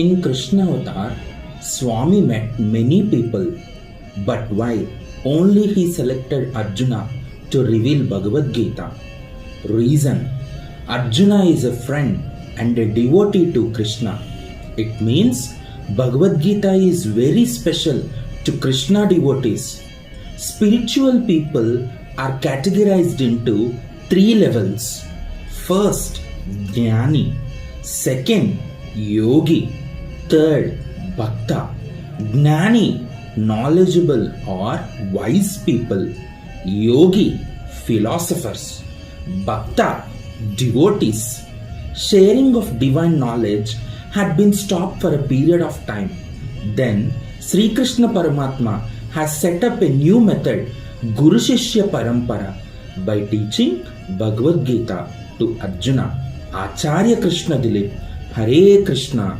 In Krishna Avatar, Swami met many people, but why only he selected Arjuna to reveal Bhagavad Gita? Reason: Arjuna is a friend and a devotee to Krishna. It means Bhagavad Gita is very special to Krishna devotees. Spiritual people are categorized into three levels. First, Jnani. Second, Yogi. Third, Bhakta. Jnani, knowledgeable or wise people. Yogi, philosophers. Bhakta, devotees. Sharing of divine knowledge had been stopped for a period of time. Then Sri Krishna Paramatma has set up a new method, Guru Shishya Parampara, by teaching Bhagavad Gita to Arjuna. Acharya Krishna Dilip, Hare Krishna.